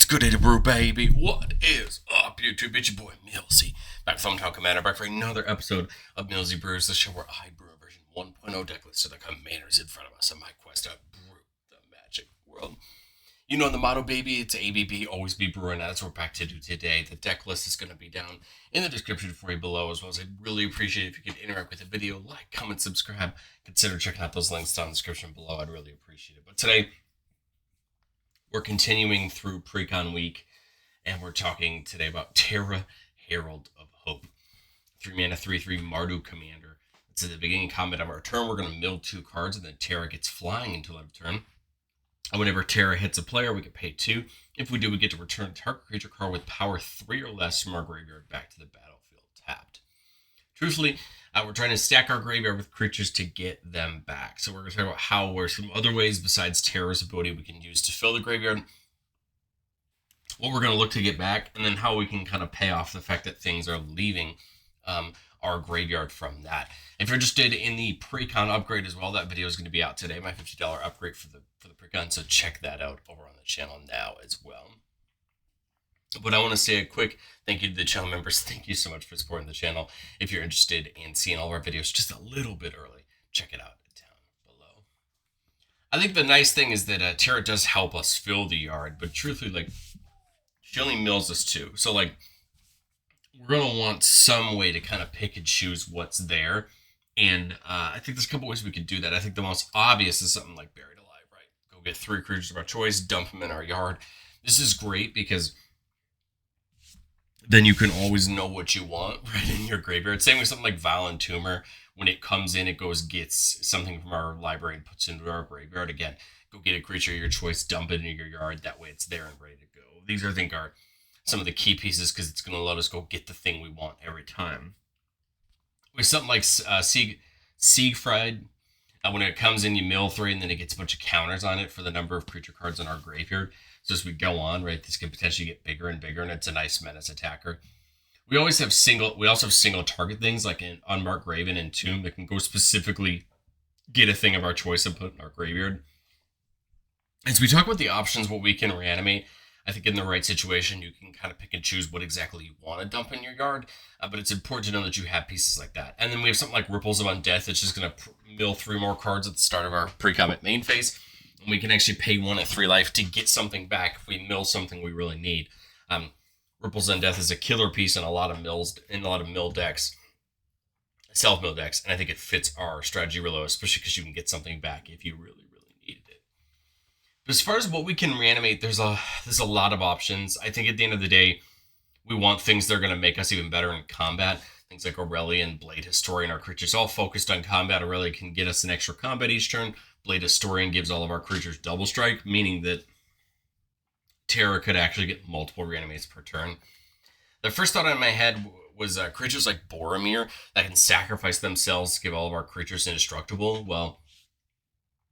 good day to brew, baby. What is up, YouTube? It's your boy, Millsy. Back from Thumbtail Commander, back for another episode of Millsy Brews, the show where I brew a version 1.0 deck list of the commanders in front of us on my quest to brew the magic world. You know the motto, baby. It's ABB, always be brewing. That's what we're back to do today. The deck list is going to be down in the description for you below, as well as I'd really appreciate it if you could interact with the video, like, comment, subscribe. Consider checking out those links down in the description below. I'd really appreciate it. But today, we're continuing through Precon Week, and we're talking today about Terra, Herald of Hope. 3 mana, 3/3 Mardu Commander. It's at the beginning of combat of our turn. We're going to mill 2 cards, and then Terra gets flying until end of turn. And whenever Terra hits a player, we get pay 2. If we do, we get to return a target creature card with power 3 or less from our graveyard back to the battlefield tapped. Truthfully, we're trying to stack our graveyard with creatures to get them back. So we're going to talk about how or some other ways besides Terra's ability we can use to fill the graveyard, what we're going to look to get back, and then how we can kind of pay off the fact that things are leaving our graveyard from that. If you're interested in the Precon upgrade as well, that video is going to be out today, my $50 upgrade for the Precon, so check that out over on the channel now as well. But I want to say a quick thank you to the channel members. Thank you so much for supporting the channel. If you're interested in seeing all of our videos just a little bit early, check it out down below. I think the nice thing is that Terra does help us fill the yard, but truthfully, like, she only mills us 2. So, like, we're going to want some way to kind of pick and choose what's there. And I think there's a couple ways we could do that. I think the most obvious is something like Buried Alive, right? Go get 3 creatures of our choice, dump them in our yard. This is great because then you can always know what you want right in your graveyard. Same with something like Violent Tumor. When it comes in, it gets something from our library and puts it into our graveyard. Again, go get a creature of your choice, dump it into your yard. That way it's there and ready to go. These, I think, are some of the key pieces because it's going to let us go get the thing we want every time. With something like Siegfried, when it comes in, you mill 3, and then it gets a bunch of counters on it for the number of creature cards in our graveyard. So as we go on, right, this can potentially get bigger and bigger, and it's a nice menace attacker. We also have single target things like an Unmarked Graven and Tomb that can go specifically get a thing of our choice and put in our graveyard. As we talk about the options, what we can reanimate, I think in the right situation, you can kind of pick and choose what exactly you want to dump in your yard, but it's important to know that you have pieces like that. And then we have something like Ripples of Undeath that's just going to mill 3 more cards at the start of our pre-combat main phase. And we can actually pay 1 at 3 life to get something back if we mill something we really need. Ripples of Undeath is a killer piece in a lot of mill decks, self-mill decks, and I think it fits our strategy really well, especially because you can get something back if you really, really needed it. But as far as what we can reanimate, there's a lot of options. I think at the end of the day, we want things that are going to make us even better in combat. Things like Aurelian, Blade Historian, our creatures all focused on combat. Aurelia can get us an extra combat each turn. Blade Historian gives all of our creatures double strike, meaning that Terra could actually get multiple reanimates per turn. The first thought in my head was creatures like Boromir that can sacrifice themselves to give all of our creatures indestructible. Well,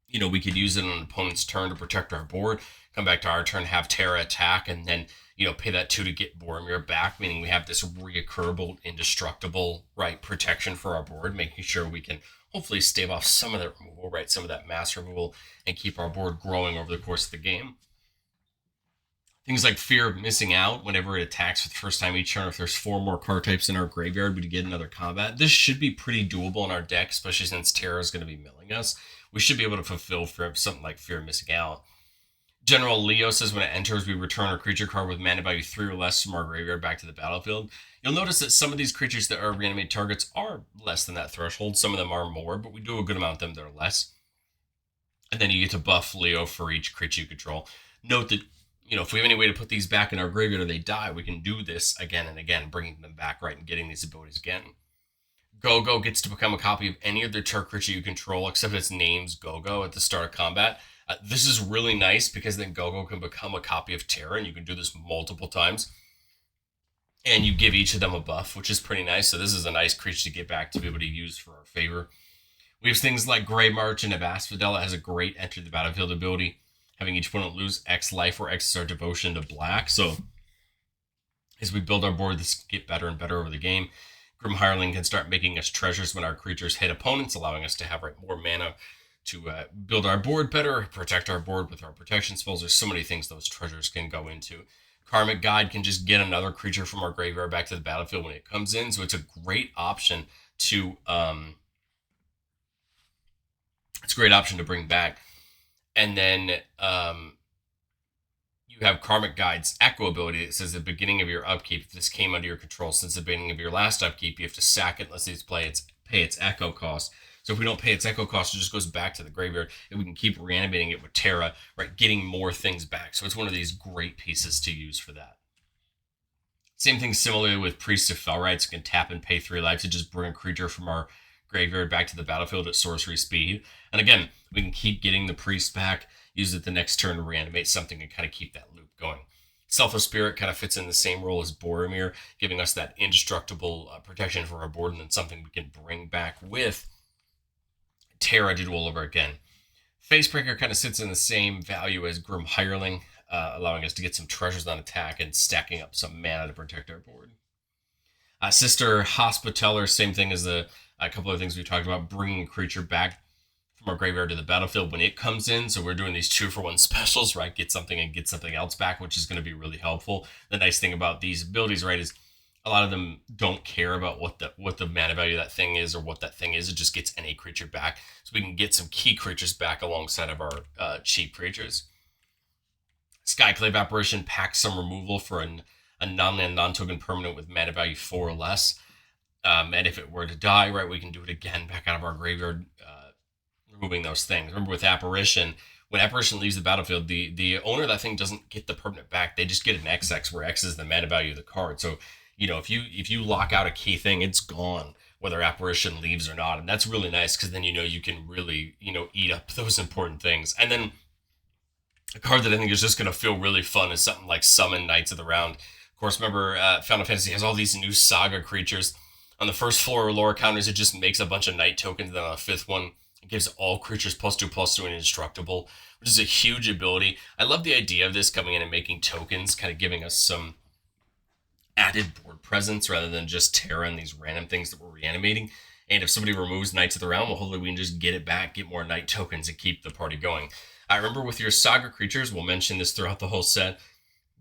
you know, we could use it on an opponent's turn to protect our board, come back to our turn, have Terra attack, and then, you know, pay that 2 to get Boromir back, meaning we have this reoccurable, indestructible, right, protection for our board, making sure we can hopefully stave off some of that removal, right, some of that mass removal, and keep our board growing over the course of the game. Things like Fear of Missing Out, whenever it attacks for the first time each turn, if there's 4 more card types in our graveyard, we get another combat. This should be pretty doable in our deck, especially since Terra is going to be milling us. We should be able to fulfill for something like Fear of Missing Out. General Leo says when it enters, we return a creature card with mana value 3 or less from our graveyard back to the battlefield. You'll notice that some of these creatures that are reanimate targets are less than that threshold. Some of them are more, but we do a good amount of them that are less. And then you get to buff Leo for each creature you control. Note that, you know, if we have any way to put these back in our graveyard or they die, we can do this again and again, bringing them back, right, and getting these abilities again. Go-Go gets to become a copy of any other target creature you control, except its name's Go-Go at the start of combat. This is really nice because then Go-Go can become a copy of Terra, and you can do this multiple times. And you give each of them a buff, which is pretty nice. So this is a nice creature to get back to be able to use for our favor. We have things like Grey March and Asphodel that has a great enter the battlefield ability, having each opponent lose X life or X is our devotion to black. So as we build our board, this can get better and better over the game. Grim Hireling can start making us treasures when our creatures hit opponents, allowing us to have more mana build our board better, protect our board with our protection spells. There's so many things those treasures can go into. Karmic Guide can just get another creature from our graveyard back to the battlefield when it comes in, so it's a great option to bring back. And then you have Karmic Guide's Echo ability that says at the beginning of your upkeep, if this came under your control since the beginning of your last upkeep, you have to sack it unless it's pay its Echo cost. So if we don't pay its Echo cost, it just goes back to the graveyard, and we can keep reanimating it with Terra, right, getting more things back. So it's one of these great pieces to use for that. Same thing similarly with Priest of Felrites. You can tap and pay 3 life to just bring a creature from our graveyard back to the battlefield at sorcery speed. And again, we can keep getting the Priest back, use it the next turn to reanimate something and kind of keep that loop going. Selfless Spirit kind of fits in the same role as Boromir, giving us that indestructible protection for our board, and then something we can bring back with Terra to do all over again. Facebreaker kind of sits in the same value as Grim Hireling, allowing us to get some treasures on attack and stacking up some mana to protect our board. Sister Hospitaller, same thing as a couple of things we talked about, bringing a creature back from our graveyard to the battlefield when it comes in. So we're doing these 2-for-1 specials, right? Get something and get something else back, which is going to be really helpful. The nice thing about these abilities, right, is a lot of them don't care about what the mana value of that thing is or what that thing is. It just gets any creature back. So we can get some key creatures back alongside of our cheap creatures. Skyclave Apparition packs some removal for a non-land, non-token permanent with mana value 4 or less. And if it were to die, right, we can do it again back out of our graveyard, removing those things. Remember with Apparition, when Apparition leaves the battlefield, the owner of that thing doesn't get the permanent back. They just get an XX, where X is the mana value of the card. So, if you lock out a key thing, it's gone, whether Apparition leaves or not. And that's really nice, because then you can really, eat up those important things. And then a card that I think is just going to feel really fun is something like Summon Knights of the Round. Of course, remember, Final Fantasy has all these new Saga creatures. On the first floor of lore counters, it just makes a bunch of Knight tokens. Then on the 5th one, it gives all creatures +2/+2 and indestructible, which is a huge ability. I love the idea of this coming in and making tokens, kind of giving us some added board presence rather than just Terra and these random things that we're reanimating. And if somebody removes Knights of the Realm, well, hopefully we can just get it back, get more Knight tokens, and keep the party going. I remember with your Saga creatures, we'll mention this throughout the whole set,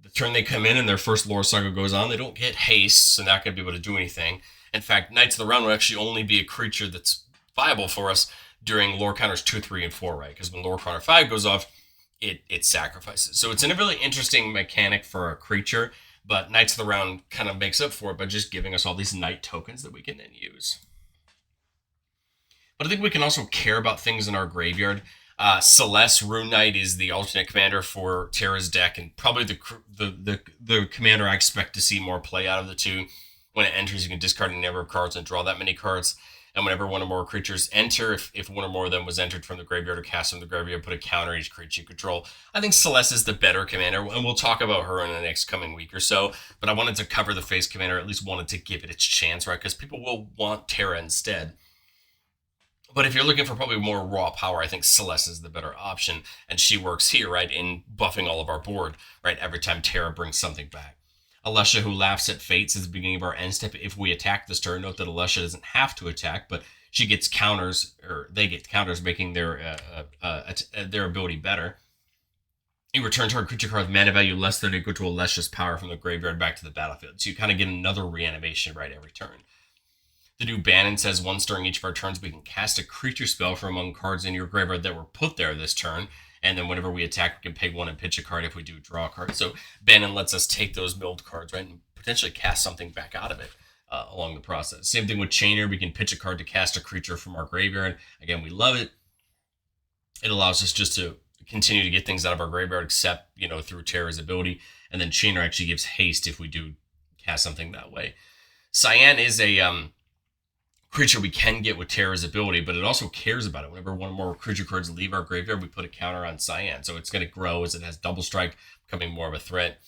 the turn they come in and their first lore saga goes on, they don't get haste, so they're not going to be able to do anything. In fact, Knights of the Round will actually only be a creature that's viable for us during lore counters 2, 3, and 4, right? Because when lore counter 5 goes off, it sacrifices. So it's in a really interesting mechanic for a creature, but Knights of the Round kind of makes up for it by just giving us all these Knight tokens that we can then use. But I think we can also care about things in our graveyard. Celeste Rune Knight is the alternate commander for Terra's deck, and probably the commander I expect to see more play out of the two. When it enters, you can discard a number of cards and draw that many cards. And whenever one or more creatures enter, if one or more of them was entered from the graveyard or cast from the graveyard, put a counter each creature you control. I think Celeste is the better commander, and we'll talk about her in the next coming week or so. But I wanted to cover the face commander, at least wanted to give it its chance, right? Because people will want Terra instead. But if you're looking for probably more raw power, I think Celeste is the better option. And she works here, right, in buffing all of our board, right, every time Terra brings something back. Alesha, who laughs at fates, at the beginning of our end step. If we attack this turn, note that Alesha doesn't have to attack, but she gets counters, or they get counters, making their ability better. You return target creature card with mana value less than or equal to Alesha's power from the graveyard back to the battlefield. So you kind of get another reanimation right every turn. The new Bannon says once during each of our turns, we can cast a creature spell from among cards in your graveyard that were put there this turn. And then whenever we attack, we can pay one and pitch a card if we do draw a card. So Bannon lets us take those milled cards, right, and potentially cast something back out of it along the process. Same thing with Chainer. We can pitch a card to cast a creature from our graveyard. Again, we love it. It allows us just to continue to get things out of our graveyard, except, through Terra's ability. And then Chainer actually gives haste if we do cast something that way. Cyan is a creature we can get with Terra's ability, but it also cares about it. Whenever one or more creature cards leave our graveyard, we put a counter on Cyan. So it's going to grow as it has double strike, becoming more of a threat.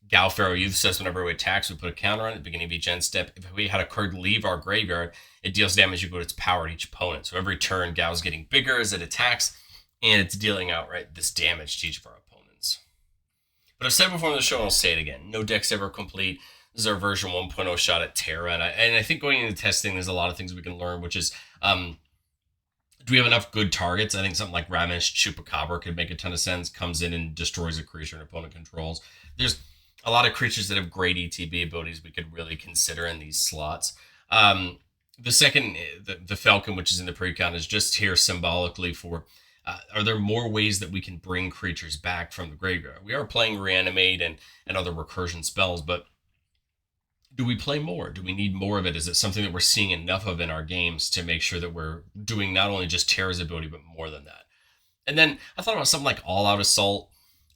Galpharaoh Youth says whenever it attacks, we put a counter on it at the beginning of each end step. If we had a card leave our graveyard, it deals damage equal to its power to each opponent. So every turn, Gal's getting bigger as it attacks, and it's dealing outright this damage to each of our opponents. But I've said before on the show, and I'll say it again, no deck's ever complete. This is our version 1.0 shot at Terra, and I think going into testing, there's a lot of things we can learn, which is Do we have enough good targets? I think something like Ramesh Chupacabra could make a ton of sense. Comes in and destroys a creature an opponent controls. There's a lot of creatures that have great ETB abilities we could really consider in these slots. The second, the Falcon, which is in the pre-con, is just here symbolically for, are there more ways that we can bring creatures back from the graveyard? We are playing Reanimate and other recursion spells, but do we play more? Do we need more of it? Is it something that we're seeing enough of in our games to make sure that we're doing not only just Terra's ability, but more than that? And then I thought about something like All-Out Assault,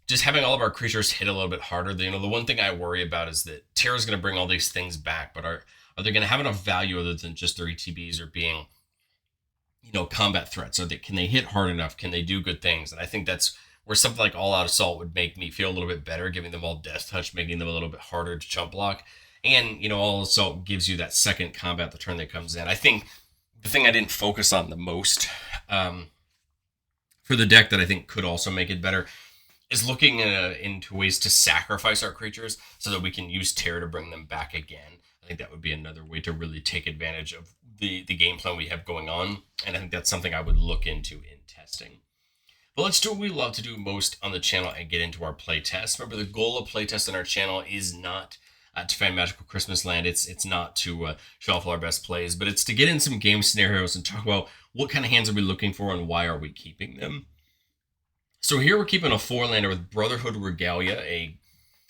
just having all of our creatures hit a little bit harder. The one thing I worry about is that Terra's going to bring all these things back, but are they going to have enough value other than just their ETBs or being, combat threats? Can they hit hard enough? Can they do good things? And I think that's where something like All Out Assault would make me feel a little bit better, giving them all Death Touch, making them a little bit harder to chump block. And, All Assault gives you that second combat the turn that comes in. I think the thing I didn't focus on the most for the deck that I think could also make it better is looking into ways to sacrifice our creatures so that we can use Terra to bring them back again. I think that would be another way to really take advantage of the game plan we have going on. And I think that's something I would look into in testing. But let's do what we love to do most on the channel and get into our playtest. Remember, the goal of playtest on our channel is not to find Magical Christmas Land. It's not to show off all our best plays, but it's to get in some game scenarios and talk about what kind of hands are we looking for and why are we keeping them. So here we're keeping a 4-lander with Brotherhood Regalia, a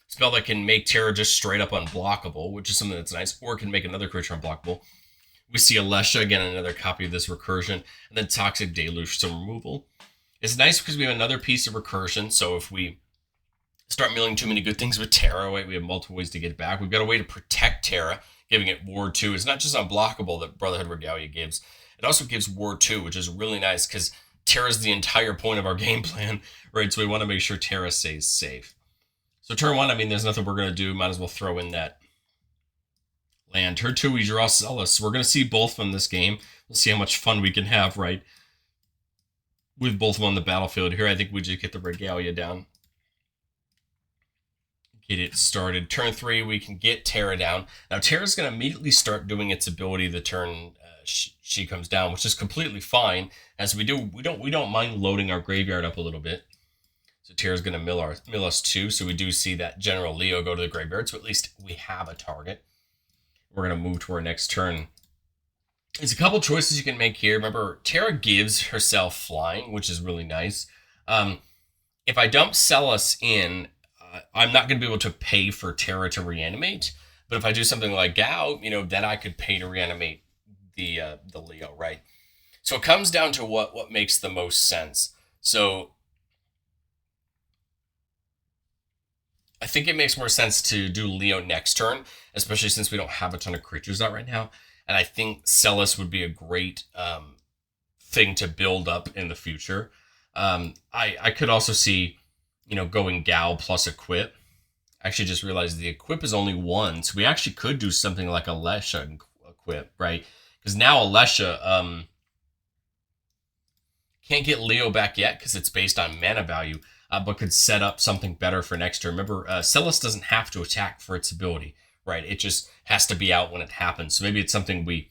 spell that can make Terra just straight up unblockable, which is something that's nice, or can make another creature unblockable. We see Alesha, again, another copy of this recursion, and then Toxic Deluge, some removal. It's nice because we have another piece of recursion, so if we start milling too many good things with Terra, we have multiple ways to get it back. We've got a way to protect Terra, giving it Ward 2. It's not just unblockable that Brotherhood Regalia gives. It also gives Ward 2, which is really nice because Terra's the entire point of our game plan, right? So we want to make sure Terra stays safe. So turn 1, there's nothing we're going to do. Might as well throw in that land. Turn 2, we draw Celis. We're going to see both from this game. We'll see how much fun we can have, right? With both of them on the battlefield. Here, I think we just get the Regalia down. Get it started. Turn 3, we can get Terra down. Now, Terra's going to immediately start doing its ability the turn she comes down, which is completely fine. As we don't mind loading our graveyard up a little bit. So Terra's going to mill us 2. So we do see that General Leo go to the graveyard. So at least we have a target. We're going to move to our next turn. There's a couple choices you can make here. Remember, Terra gives herself flying, which is really nice. If I dump Celis in, I'm not going to be able to pay for Terra to reanimate. But if I do something like Gao, then I could pay to reanimate the Leo, right? So it comes down to what makes the most sense. So I think it makes more sense to do Leo next turn, especially since we don't have a ton of creatures out right now. And I think Celis would be a great thing to build up in the future. I could also see, going Gao plus Equip. I actually just realized the Equip is only 1, so we actually could do something like Alesha Equip, right? Because now Alesha can't get Leo back yet because it's based on mana value. But could set up something better for next turn. Remember, Celis doesn't have to attack for its ability, right? It just has to be out when it happens. So maybe it's something we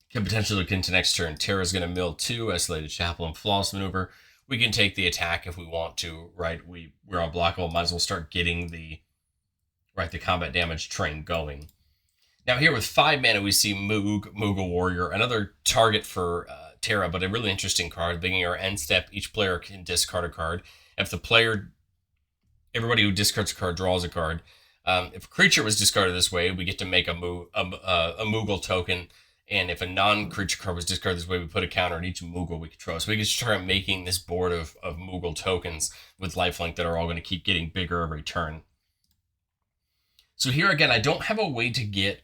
can potentially look into next turn. Terra's going to mill 2, Isolated Chapel, and Flawless Maneuver. We can take the attack if we want to, right? We're unblockable. Might as well start getting the combat damage train going. Now here with 5 mana, we see Moogle Warrior, another target for Terra, but a really interesting card. Beginning our end step, each player can discard a card. If everybody who discards a card draws a card. If a creature was discarded this way, we get to make a Moogle token. And if a non-creature card was discarded this way, we put a counter on each Moogle we control. So we can start making this board of Moogle tokens with lifelink that are all going to keep getting bigger every turn. So here again, I don't have a way to get...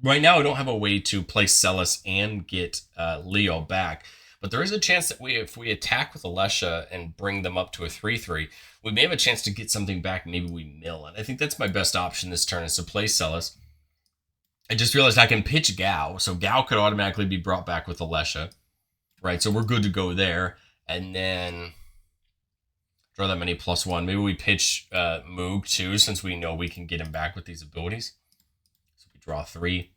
right now, I don't have a way to play Celis and get Leo back. But there is a chance that if we attack with Alesha and bring them up to a 3/3, we may have a chance to get something back. Maybe we mill. And I think that's my best option this turn is to play Celis. I just realized I can pitch Gao. So Gao could automatically be brought back with Alesha. Right, so we're good to go there. And then... draw that many +1. Maybe we pitch Moog too, since we know we can get him back with these abilities. So we draw 3.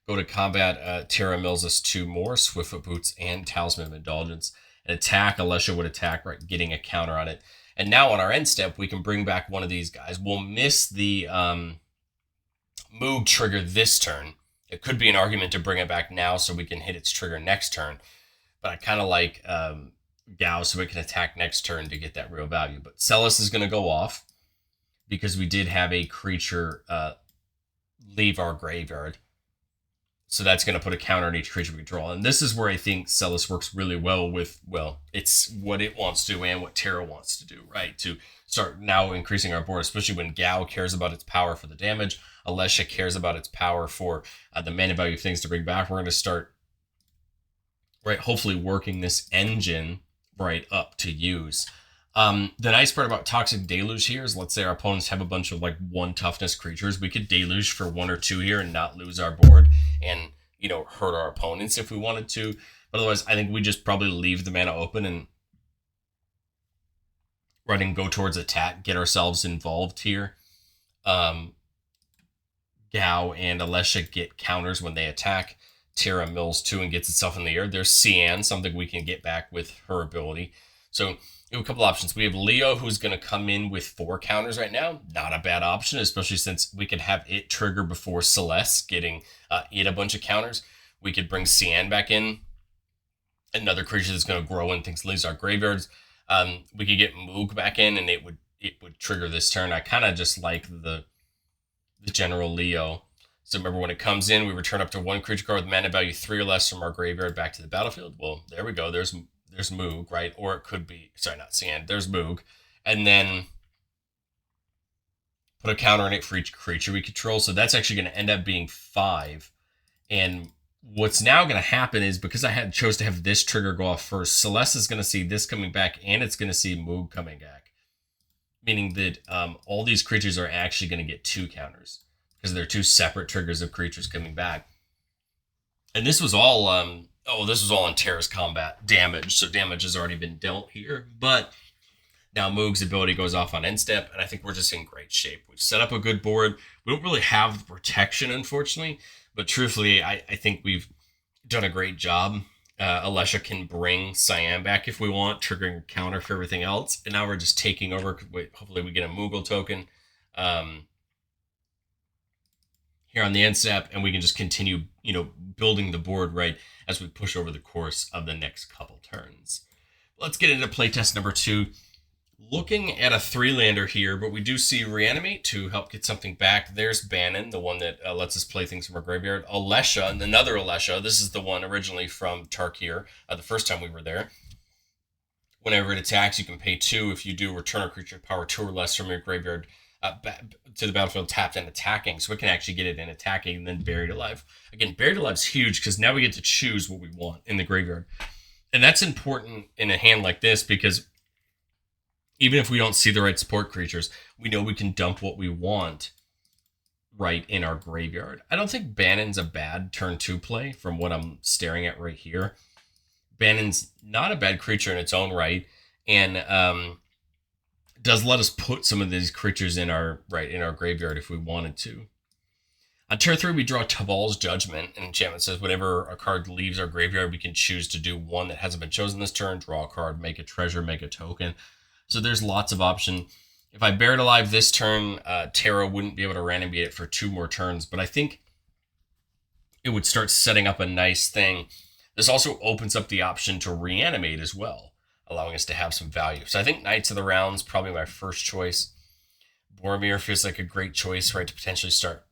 Go to combat. Terra mills us 2 more, Swiftfoot Boots and Talisman of Indulgence. And attack, Alessia would attack, right, getting a counter on it. And now on our end step, we can bring back one of these guys. We'll miss the Moog trigger this turn. It could be an argument to bring it back now so we can hit its trigger next turn. But I kind of like Gao so we can attack next turn to get that real value. But Celis is going to go off because we did have a creature leave our graveyard. So that's going to put a counter on each creature we control. And this is where I think Celis works really well with, well, it's what it wants to do and what Terra wants to do, right? To start now increasing our board, especially when Gao cares about its power for the damage. Alessia cares about its power for the mana value of things to bring back. We're going to start, right, hopefully working this engine, right, up to use. The nice part about Toxic Deluge here is, let's say our opponents have a bunch of like 1 toughness creatures. We could Deluge for 1 or 2 here and not lose our board and, you know, hurt our opponents if we wanted to. But otherwise, I think we just probably leave the mana open and go towards attack, get ourselves involved here. Gao and Alessia get counters when they attack. Terra mills 2 and gets itself in the air. There's Cian, something we can get back with her ability. So we have a couple options. We have Leo, who's going to come in with 4 counters right now. Not a bad option, especially since we could have it trigger before Celeste, getting it a bunch of counters. We could bring Cian back in, another creature that's going to grow when things leaves our graveyards. We could get Moog back in, and it would trigger this turn. I kind of just like the general Leo. So remember, when it comes in, we return up to 1 creature card with mana value 3 or less from our graveyard back to the battlefield. Well, there we go. There's Moog, right? Or it could be, sorry, not Cian. There's Moog. And then put a counter on it for each creature we control. So that's actually going to end up being 5. And what's now going to happen is, because I chose to have this trigger go off first, Celeste is going to see this coming back, and it's going to see Moog coming back. Meaning that all these creatures are actually going to get 2 counters, because they're 2 separate triggers of creatures coming back. And this was all, this was all in Terra's combat damage, so damage has already been dealt here. But now Moog's ability goes off on end step, and I think we're just in great shape. We've set up a good board. We don't really have the protection, unfortunately, but truthfully, I think we've done a great job. Alessia can bring Cyan back if we want, triggering a counter for everything else. And now we're just taking over. Hopefully we get a Moogle token here on the end step, and we can just continue, building the board, right, as we push over the course of the next couple turns. Let's get into playtest number 2. Looking at a 3-lander here, but we do see Reanimate to help get something back. There's Bannon, the one that lets us play things from our graveyard. Alessia, and another Alessia. This is the one originally from Tarkir, the first time we were there. Whenever it attacks, you can pay 2. If you do, return a creature power 2 or less from your graveyard back to the battlefield tapped and attacking. So we can actually get it in attacking and then Buried Alive. Again, Buried Alive's huge because now we get to choose what we want in the graveyard. And that's important in a hand like this, because even if we don't see the right support creatures, we know we can dump what we want right in our graveyard. I don't think Bannon's a bad turn 2 play from what I'm staring at right here. Bannon's not a bad creature in its own right, and does let us put some of these creatures in our graveyard if we wanted to. On turn 3, we draw Tabal's Judgment, and enchantment says whenever a card leaves our graveyard, we can choose to do one that hasn't been chosen this turn, draw a card, make a treasure, make a token. So there's lots of option. If I Buried Alive this turn, Terra wouldn't be able to reanimate it for 2 more turns, but I think it would start setting up a nice thing. This also opens up the option to reanimate as well, allowing us to have some value. So I think Knights of the Round's probably my first choice. Boromir feels like a great choice, right, to potentially start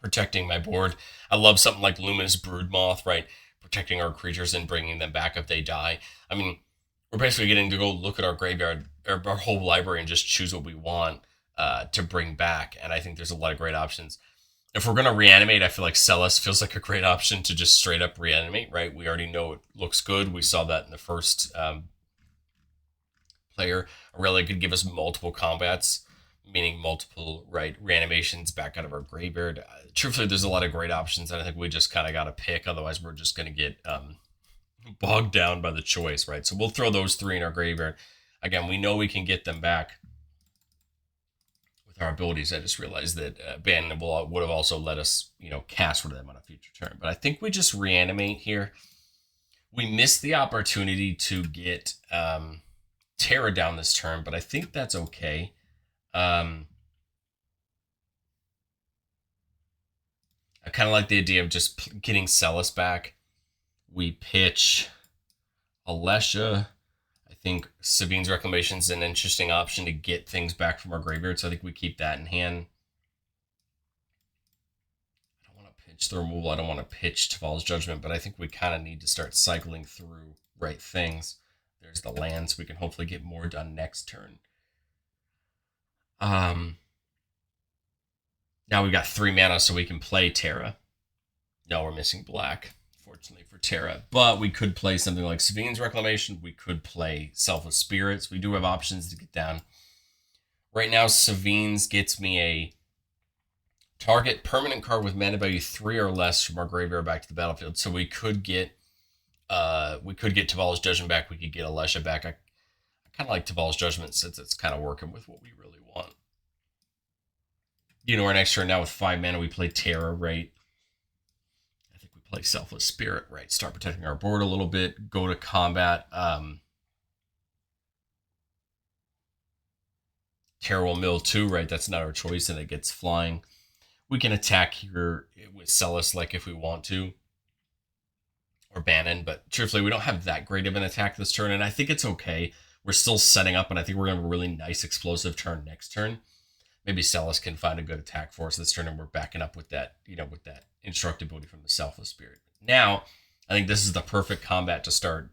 protecting my board. I love something like Luminous Broodmoth, right, protecting our creatures and bringing them back if they die. I mean, we're basically getting to go look at our graveyard, or our whole library, and just choose what we want to bring back. And I think there's a lot of great options. If we're going to reanimate, I feel like Celis feels like a great option to just straight up reanimate, right? We already know it looks good. We saw that in the first player. Aurelia could give us multiple combats, meaning multiple, right, reanimations back out of our graveyard. Truthfully, there's a lot of great options, and I think we just kind of got to pick. Otherwise, we're just going to get bogged down by the choice, right? So we'll throw those 3 in our graveyard. Again, we know we can get them back with our abilities. I just realized that Bannon would have also let us, cast for them on a future turn. But I think we just reanimate here. We missed the opportunity to get Terra down this turn, but I think that's okay. I kind of like the idea of just getting Celis back. We pitch Alesha. I think Sabine's Reclamation is an interesting option to get things back from our graveyard, so I think we keep that in hand. I don't want to pitch the removal. I don't want to pitch Taval's Judgment, but I think we kind of need to start cycling through right things. There's the lands. We can hopefully get more done next turn. Now we've got 3 mana, so we can play Terra. No, we're missing black, fortunately for Terra. But we could play something like Sabine's Reclamation. We could play Selfless Spirits. We do have options to get down. Right now, Sabine's gets me a target permanent card with mana value 3 or less from our graveyard back to the battlefield. So we could get Taval's Judgment back. We could get Alesha back. I kind of like Taval's Judgment since it's kind of working with what we really want. Our next turn now with 5 mana, we play Terra, right? I think we play Selfless Spirit, right? Start protecting our board a little bit. Go to combat. Terra will mill 2, right? That's not our choice, and it gets flying. We can attack here with Celis, like if we want to. Or Bannon, but truthfully, we don't have that great of an attack this turn, and I think it's okay. We're still setting up, and I think we're going to have a really nice explosive turn next turn. Maybe Celis can find a good attack for us this turn, and we're backing up with that, with that instructability from the Selfless Spirit. Now, I think this is the perfect combat to start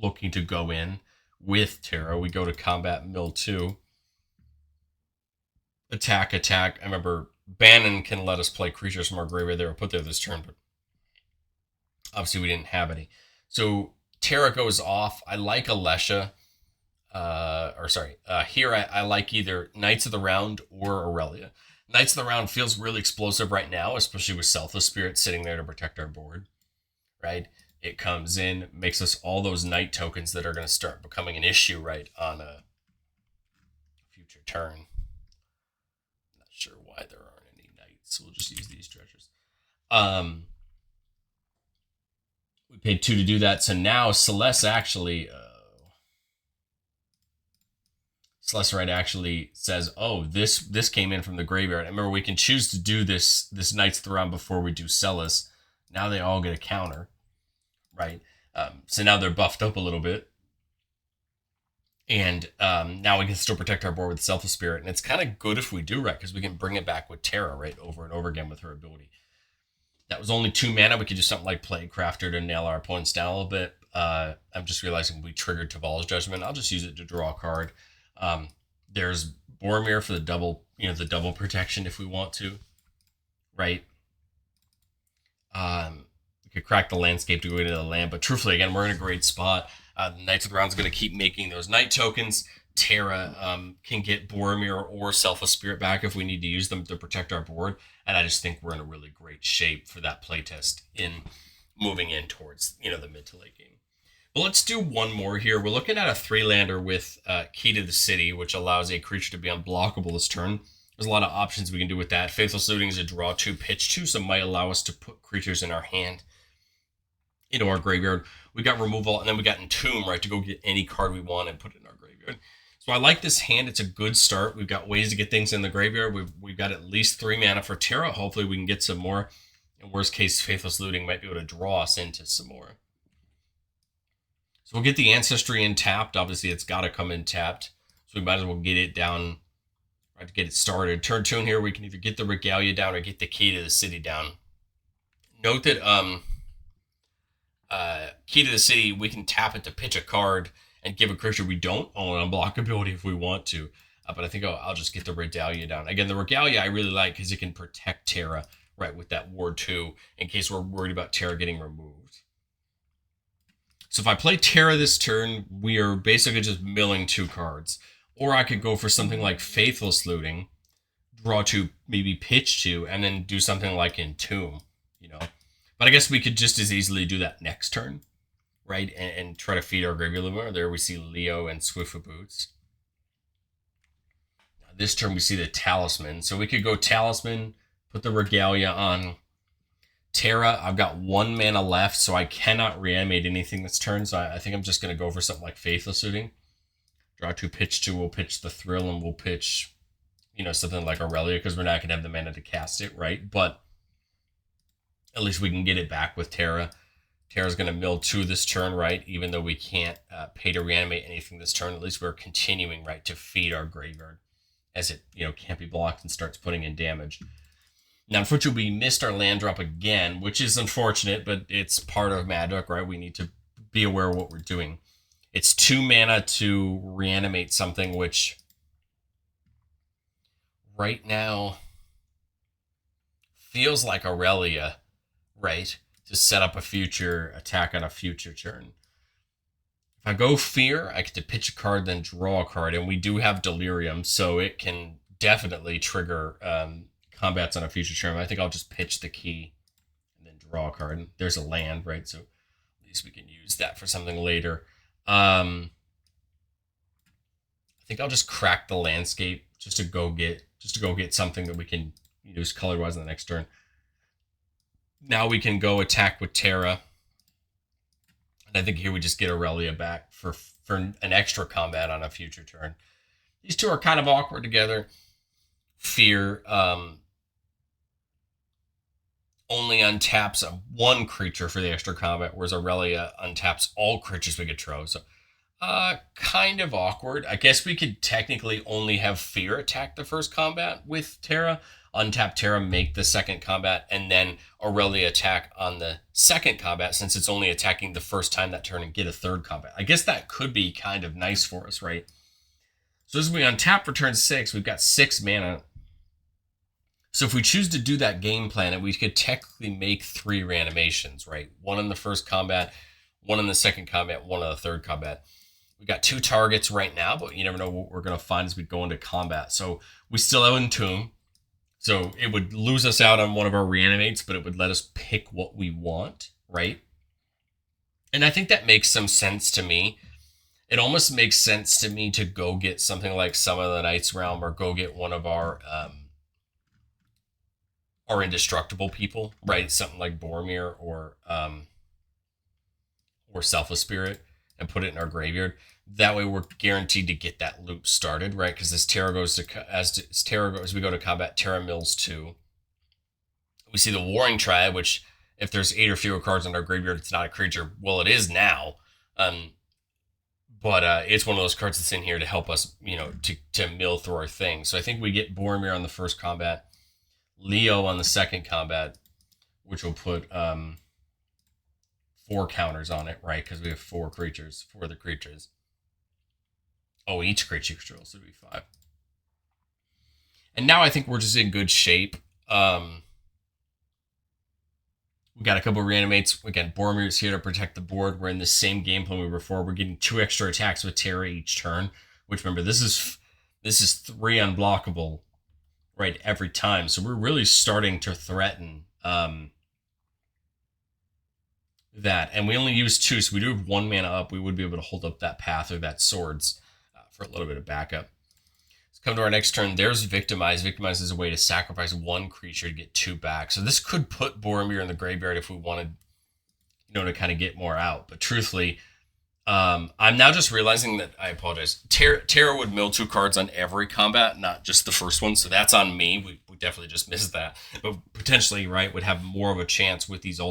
looking to go in with Terra. We go to combat, mill 2. Attack. I remember Bannon can let us play creatures from our graveyard. They were put there this turn, but obviously we didn't have any. So Terra goes off. I like Alesha. Here I like either Knights of the Round or Aurelia. Knights of the Round feels really explosive right now, especially with Selfless Spirit sitting there to protect our board, right? It comes in, makes us all those Knight tokens that are going to start becoming an issue, right, on a future turn. Not sure why there aren't any Knights. We'll just use these treasures. We paid 2 to do that, so now Celeste actually... Celestiride actually says, oh, this came in from the graveyard. I remember we can choose to do this Knights of the Round before we do Celis. Now they all get a counter, right? So now they're buffed up a little bit. And now we can still protect our board with Selfless Spirit. And it's kind of good if we do, right? Because we can bring it back with Terra, right? Over and over again with her ability. That was only 2 mana. We could do something like Plaguecrafter to nail our opponents down a little bit. I'm just realizing we triggered Taval's Judgment. I'll just use it to draw a card. There's Boromir for the double protection if we want to, right? We could crack the landscape to go into the land, but truthfully, again, we're in a great spot. The Knights of the Round is going to keep making those Knight tokens. Terra can get Boromir or Selfless Spirit back if we need to use them to protect our board, and I just think we're in a really great shape for that playtest in moving in towards the mid to late game. But let's do one more here. We're looking at a 3-lander with Key to the City, which allows a creature to be unblockable this turn. There's a lot of options we can do with that. Faithless Looting is a draw 2, pitch 2, so it might allow us to put creatures in our hand into our graveyard. We got removal, and then we got Entomb, right, to go get any card we want and put it in our graveyard. So I like this hand. It's a good start. We've got ways to get things in the graveyard. We've got at least 3 mana for Terra. Hopefully we can get some more. In worst case, Faithless Looting might be able to draw us into some more. So we'll get the Ancestry in tapped. Obviously, it's got to come in tapped. So we might as well get it down, right, to get it started. Turn 2 here, we can either get the Regalia down or get the Key to the City down. Note that Key to the City, we can tap it to pitch a card and give a creature we don't own unblockability if we want to. But I think I'll just get the Regalia down. Again, the Regalia I really like because it can protect Terra, right, with that Ward 2 in case we're worried about Terra getting removed. So if I play Terra this turn, we are basically just milling 2 cards. Or I could go for something like Faithless Looting, draw 2, maybe pitch 2, and then do something like Entomb, But I guess we could just as easily do that next turn, right? And try to feed our graveyard. There we see Leo and Swiftfoot Boots. This turn we see the Talisman. So we could go Talisman, put the Regalia on Terra. I've got 1 mana left, so I cannot reanimate anything this turn. So I think I'm just going to go for something like Faithless Suiting. Draw 2, pitch 2. We'll pitch the Thrill, and we'll pitch, something like Aurelia, because we're not going to have the mana to cast it, right? But at least we can get it back with Terra. Terra's going to mill 2 this turn, right? Even though we can't pay to reanimate anything this turn, at least we're continuing, right, to feed our graveyard as it, can't be blocked and starts putting in damage. Now, unfortunately, we missed our land drop again, which is unfortunate, but it's part of Magic, right? We need to be aware of what we're doing. It's 2 mana to reanimate something, which right now feels like Aurelia, right? To set up a future attack on a future turn. If I go Fear, I get to pitch a card, then draw a card, and we do have Delirium, so it can definitely trigger combats on a future turn. I think I'll just pitch the key and then draw a card. And there's a land, right? So at least we can use that for something later. I think I'll just crack the Landscape just to go get something that we can use color-wise in the next turn. Now we can go attack with Terra. And I think here we just get Aurelia back for an extra combat on a future turn. These two are kind of awkward together. Fear only untaps 1 creature for the extra combat, whereas Aurelia untaps all creatures we could throw. So kind of awkward. I guess we could technically only have Fear attack the first combat with Terra, untap Terra, make the second combat, and then Aurelia attack on the second combat, since it's only attacking the first time that turn, and get a third combat. I guess that could be kind of nice for us, right? So as we untap for turn 6, we've got 6 mana. So if we choose to do that game plan, we could technically make 3 reanimations, right? 1 in the first combat, 1 in the second combat, 1 in the third combat. We got 2 targets right now, but you never know what we're going to find as we go into combat. So we still have Entomb. So it would lose us out on one of our reanimates, but it would let us pick what we want, right? And I think that makes some sense to me. It almost makes sense to me to go get something like Summon of the Night's Realm, or go get one of our indestructible people, right? Something like Boromir or Selfless Spirit, and put it in our graveyard. That way we're guaranteed to get that loop started, right? Because as we go to combat, Terra mills 2. We see the Warring Triad, which if there's 8 or fewer cards in our graveyard, it's not a creature. Well, it is now. But it's one of those cards that's in here to help us, to mill through our thing. So I think we get Boromir on the first combat, Leo on the second combat, which will put 4 counters on it, right? Because we have 4 creatures, 4 of the creatures. Oh, each creature controls, so it'd be 5. And now I think we're just in good shape. We got a couple of reanimates. Again, Boromir's here to protect the board. We're in the same game plan we were before. We're getting 2 extra attacks with Terra each turn, which, remember, this is 3 unblockable, right, every time. So we're really starting to threaten that. And we only use 2, so we do have 1 mana up. We would be able to hold up that Path or that Swords for a little bit of backup. Let's come to our next turn. There's Victimize. Victimize is a way to sacrifice 1 creature to get 2 back. So this could put Boromir in the graveyard if we wanted, to kind of get more out. But truthfully, I'm now just realizing that, I apologize, Terra would mill 2 cards on every combat, not just the first one. So that's on me. We definitely just missed that. But potentially, right, would have more of a chance with these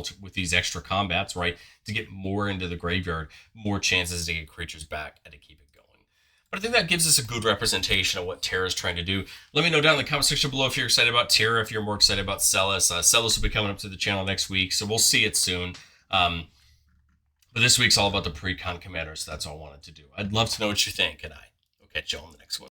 extra combats, right, to get more into the graveyard, more chances to get creatures back and to keep it going. But I think that gives us a good representation of what Terra is trying to do. Let me know down in the comment section below if you're excited about Terra, if you're more excited about Celis. Celis will be coming up to the channel next week, so we'll see it soon. But this week's all about the pre-con commander, so that's all I wanted to do. I'd love to know what you think, and I will catch you on the next one.